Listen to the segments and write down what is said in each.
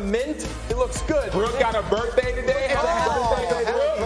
mint. It looks good. Brooke got a birthday today. Happy birthday, Brooke.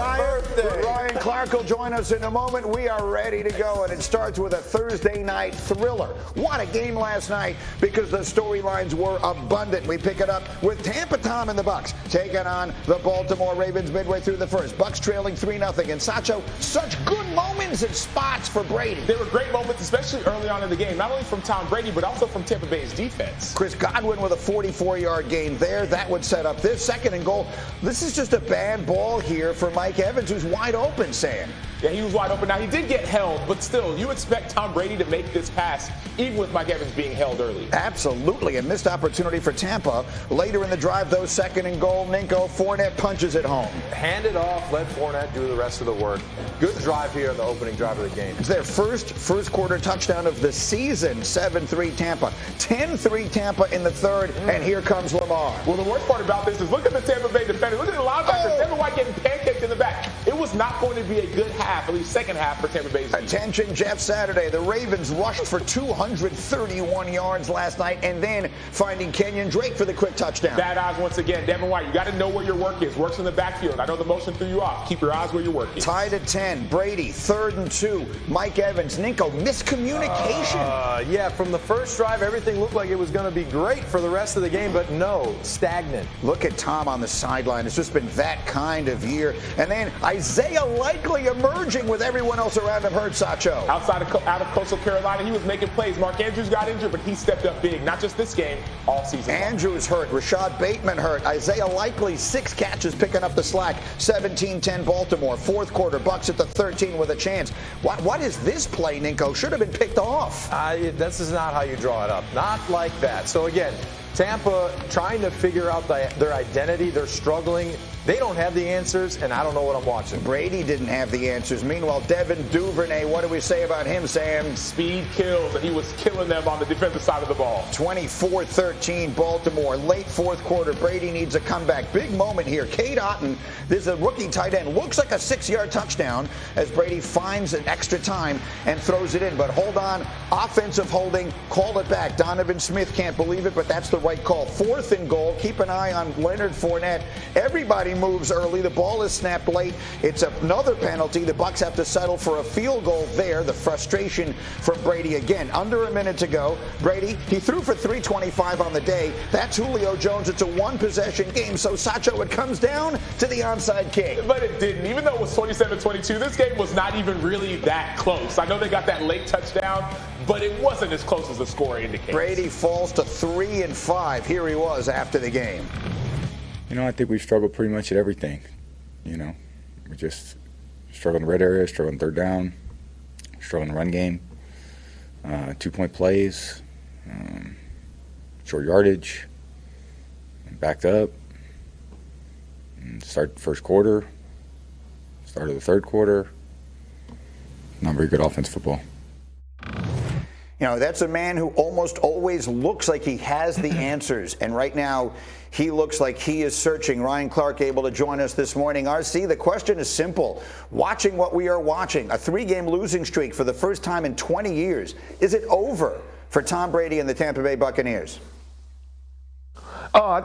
Ryan Clark will join us in a moment. We are ready to go, and it starts with a Thursday night thriller. What a game last night, because the storylines were abundant. We pick it up with Tampa Tom and the Bucs taking on the Baltimore Ravens midway through the first. Bucs trailing 3-0. And Sacho, such good moments and spots for Brady. There were great moments, especially early on in the game, not only from Tom Brady, but also from Tampa Bay's defense. Chris Godwin with a 44-yard gain there. That would set up this second and goal. This is just a bad ball here for Mike Evans, who's wide open, Sam. Yeah, he was wide open. Now, he did get held, but still, you expect Tom Brady to make this pass, even with Mike Evans being held early. Absolutely. A missed opportunity for Tampa. Later in the drive, though, second and goal. Ninko, Fournette punches it home. Hand it off. Let Fournette do the rest of the work. Good drive here in the opening drive of the game. It's their first quarter touchdown of the season. 7-3 Tampa. 10-3 Tampa in the third, and here comes Lamar. Well, the worst part about this is look at the Tampa Bay defender. Look at the linebacker. Devin White getting pancaked in the back. It was not going to be a good half, at least second half for Tampa Bay's defense. Attention, Jeff Saturday. The Ravens rushed for 231 yards last night, and then finding Kenyon Drake for the quick touchdown. Bad eyes once again. Devin White, you got to know where your work is. Works in the backfield. I know the motion threw you off. Keep your eyes where your work is. Tied at 10. Brady, 3rd and 2. Mike Evans. Ninko, miscommunication. Yeah, from the first drive, everything looked like it was going to be great for the rest of the game, but no, stagnant. Look at Tom on the sideline. It's just been that kind of year. And then Isaiah Likely emerging with everyone else around him hurt, Sacho. Out of Coastal Carolina, he was making plays. Mark Andrews got injured, but he stepped up big. Not just this game, all season long. Andrews hurt. Rashad Bateman hurt. Isaiah Likely, 6 catches picking up the slack. 17-10 Baltimore. Fourth quarter, Bucs at the 13 with a chance. What is this play, Ninko? Should have been picked off. This is not how you draw it up. Not like that. So again, Tampa trying to figure out their identity. They're struggling. They don't have the answers, and I don't know what I'm watching. Brady didn't have the answers. Meanwhile, Devin Duvernay, what do we say about him, Sam? Speed kills, and he was killing them on the defensive side of the ball. 24-13 Baltimore. Late fourth quarter, Brady needs a comeback. Big moment here. Cade Otton, this is a rookie tight end. Looks like a 6-yard touchdown as Brady finds an extra time and throws it in. But hold on, offensive holding, call it back. Donovan Smith can't believe it, but that's the right call. 4th and goal. Keep an eye on Leonard Fournette. Everybody moves early. The ball is snapped late. It's another penalty. The Bucs have to settle for a field goal there. The frustration from Brady again. Under a minute to go. Brady, he threw for 325 on the day. That's Julio Jones. It's a one-possession game. So, Sacho, it comes down to the onside kick. But it didn't. Even though it was 27-22, this game was not even really that close. I know they got that late touchdown, but it wasn't as close as the score indicates. Brady falls to 3-5. Here he was after the game. You know, I think we struggled pretty much at everything. You know, we just struggled in the red area, struggled in third down, struggled in the run game, 2-point plays, short yardage, backed up, start the first quarter, start of the third quarter. Not very good offensive football. You know, that's a man who almost always looks like he has the answers. And right now, he looks like he is searching. Ryan Clark able to join us this morning. RC, the question is simple. Watching what we are watching, a 3-game losing streak for the first time in 20 years. Is it over for Tom Brady and the Tampa Bay Buccaneers?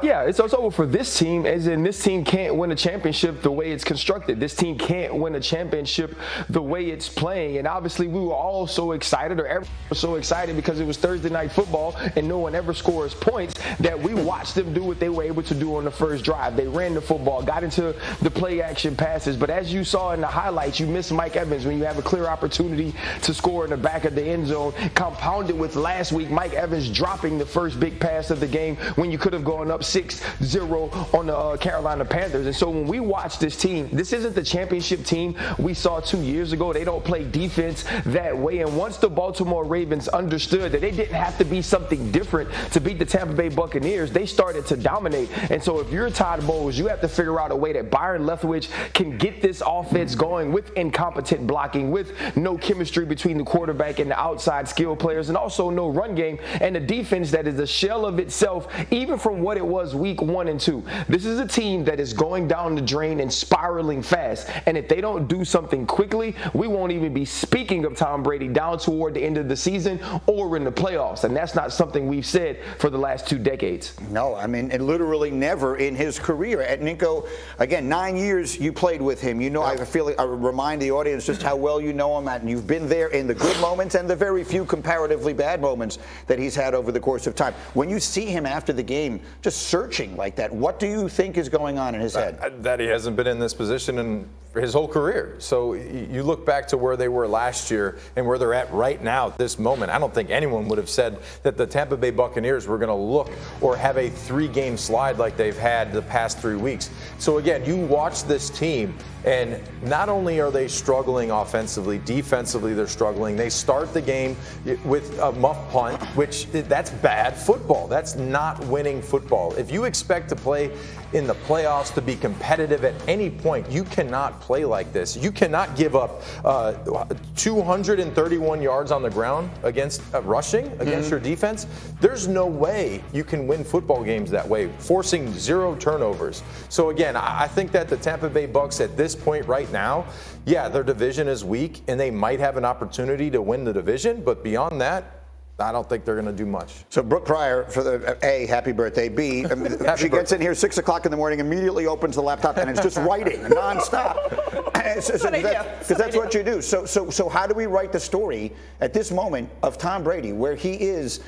Yeah, it's over for this team, as in this team can't win a championship the way it's constructed. This team can't win a championship the way it's playing. And obviously we were all so excited, or everyone was so excited because it was Thursday night football and no one ever scores points, that we watched them do what they were able to do on the first drive. They ran the football, got into the play action passes. But as you saw in the highlights, you miss Mike Evans when you have a clear opportunity to score in the back of the end zone, compounded with last week Mike Evans dropping the first big pass of the game when you could have gone up 6-0 on the Carolina Panthers. And so when we watch this team, this isn't the championship team we saw 2 years ago. They don't play defense that way. And once the Baltimore Ravens understood that they didn't have to be something different to beat the Tampa Bay Buccaneers, they started to dominate. And so if you're Todd Bowles, you have to figure out a way that Byron Leftwich can get this offense going with incompetent blocking, with no chemistry between the quarterback and the outside skill players, and also no run game, and a defense that is a shell of itself, even from what what it was week 1 and 2. This is a team that is going down the drain and spiraling fast. And if they don't do something quickly, we won't even be speaking of Tom Brady down toward the end of the season or in the playoffs. And that's not something we've said for the last 2 decades. No, I mean, and literally never in his career. At Nico, again, 9 years you played with him. You know, I feel like I remind the audience just how well you know him, and you've been there in the good moments and the very few comparatively bad moments that he's had over the course of time. When you see him after the game just searching like that, what do you think is going on in his head? That he hasn't been in this position in his whole career. So you look back to where they were last year and where they're at right now at this moment. I don't think anyone would have said that the Tampa Bay Buccaneers were going to look or have a 3-game slide like they've had the past 3 weeks. So again, you watch this team, and not only are they struggling offensively, defensively they're struggling. They start the game with a muff punt, which that's bad football. That's not winning football. If you expect to play in the playoffs, to be competitive at any point, you cannot play like this. You cannot give up 231 yards on the ground against rushing against your defense. There's no way you can win football games that way, forcing 0 turnovers. So again, I think that the Tampa Bay Bucs at this point right now, yeah, their division is weak and they might have an opportunity to win the division, but beyond that, I don't think they're going to do much. So Brooke Pryor, for the A, happy birthday. B, she gets in here 6 o'clock in the morning, immediately opens the laptop, and it's just writing nonstop. Because that's what you do. So how do we write the story at this moment of Tom Brady, where he is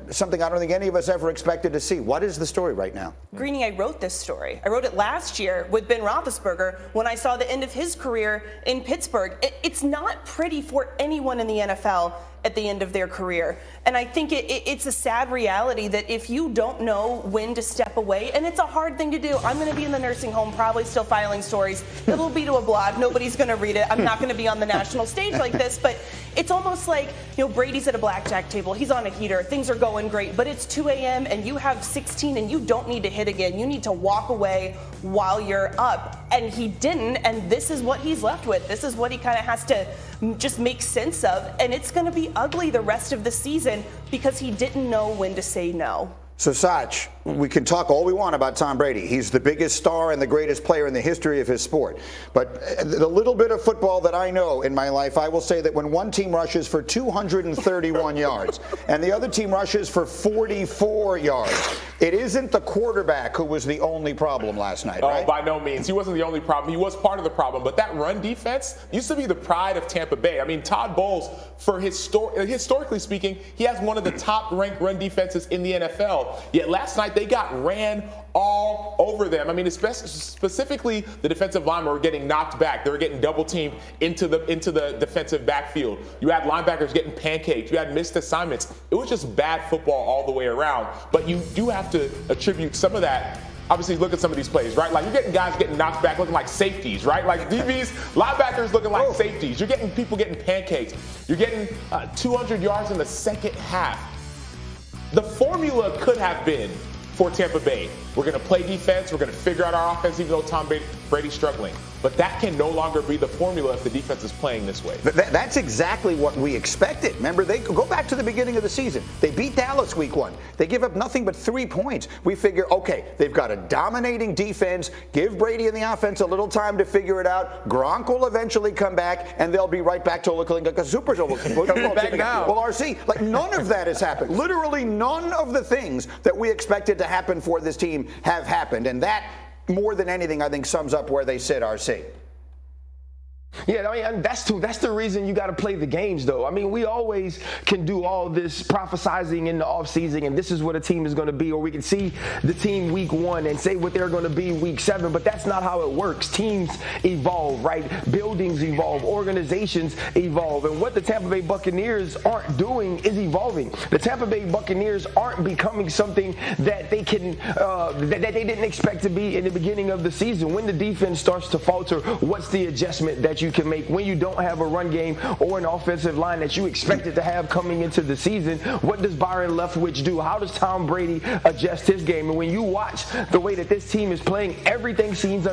something I don't think any of us ever expected to see? What is the story right now? Greeny, I wrote this story. I wrote it last year with Ben Roethlisberger when I saw the end of his career in Pittsburgh. It's not pretty for anyone in the NFL at the end of their career. And I think it's a sad reality that if you don't know when to step away, and it's a hard thing to do. I'm going to be in the nursing home, probably still filing stories. It'll be to a blog. Nobody's going to read it. I'm not going to be on the national stage like this, but it's almost like, you know, Brady's at a blackjack table. He's on a heater. Things are going great, but it's 2 a.m. and you have 16 and you don't need to hit again. You need to walk away while you're up. And he didn't, and this is what he's left with. This is what he kind of has to just make sense of, and it's going to be ugly the rest of the season because he didn't know when to say no. So, Sach, we can talk all we want about Tom Brady. He's the biggest star and the greatest player in the history of his sport. But the little bit of football that I know in my life, I will say that when one team rushes for 231 yards and the other team rushes for 44 yards, it isn't the quarterback who was the only problem last night, right? Oh, by no means. He wasn't the only problem. He was part of the problem. But that run defense used to be the pride of Tampa Bay. I mean, Todd Bowles, for historically speaking, he has one of the top-ranked run defenses in the NFL. Yet last night, they got ran all over them. I mean, specifically the defensive linemen were getting knocked back. They were getting double teamed into the defensive backfield. You had linebackers getting pancaked. You had missed assignments. It was just bad football all the way around. But you do have to attribute some of that. Obviously, look at some of these plays, right? Like, you're getting guys getting knocked back looking like safeties, right? Like DBs, linebackers looking like safeties. You're getting people getting pancakes. You're getting 200 yards in the second half. The formula could have been for Tampa Bay. We're going to play defense. We're going to figure out our offense, even though Tom Brady's struggling. But that can no longer be the formula if the defense is playing this way. That's exactly what we expected. Remember, they go back to the beginning of the season. They beat Dallas week 1. They give up nothing but 3 points. We figure, okay, they've got a dominating defense. Give Brady and the offense a little time to figure it out. Gronk will eventually come back, and they'll be right back to looking like a Super Bowl. Back now. Well, RC, like none of that has happened. Literally none of the things that we expected to happen for this team have happened. And that, more than anything, I think sums up where they sit, RC. Yeah, I mean, that's the reason you got to play the games, though. I mean, we always can do all this prophesizing in the offseason, and this is what a team is going to be, or we can see the team week 1 and say what they're going to be week 7, but that's not how it works. Teams evolve, right? Buildings evolve, organizations evolve, and what the Tampa Bay Buccaneers aren't doing is evolving. The Tampa Bay Buccaneers aren't becoming something that they can that they didn't expect to be in the beginning of the season. When the defense starts to falter, what's the adjustment that you can make when you don't have a run game or an offensive line that you expected to have coming into the season? What does Byron Leftwich do? How does Tom Brady adjust his game? And when you watch the way that this team is playing, everything seems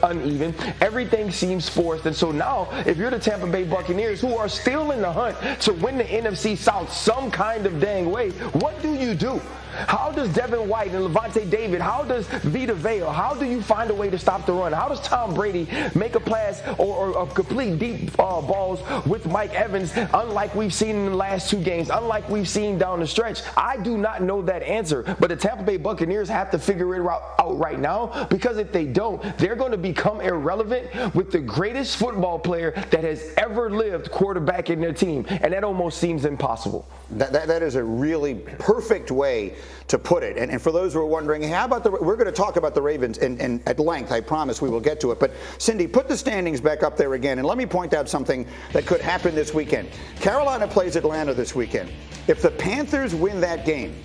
uneven. Everything seems forced. And so now, if you're the Tampa Bay Buccaneers, who are still in the hunt to win the NFC South some kind of dang way, what do you do? How does Devin White and Levante David, how does Vita Vea, how do you find a way to stop the run? How does Tom Brady make a pass or a complete deep balls with Mike Evans, unlike we've seen in the last 2 games, unlike we've seen down the stretch? I do not know that answer, but the Tampa Bay Buccaneers have to figure it out right now, because if they don't, they're going to become irrelevant with the greatest football player that has ever lived quarterback in their team, and that almost seems impossible. That is a really perfect way to put it. And for those who are wondering, how about we're going to talk about the Ravens and at length. I promise we will get to it. But Cindy, put the standings back up there again, and let me point out something that could happen this weekend. Carolina plays Atlanta this weekend. If the Panthers win that game,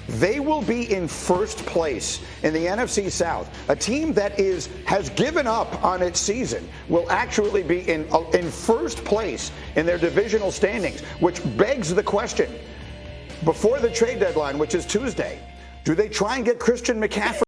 they will be in first place in the NFC South. A team that has given up on its season will actually be in first place in their divisional standings, which begs the question, before the trade deadline, which is Tuesday, do they try and get Christian McCaffrey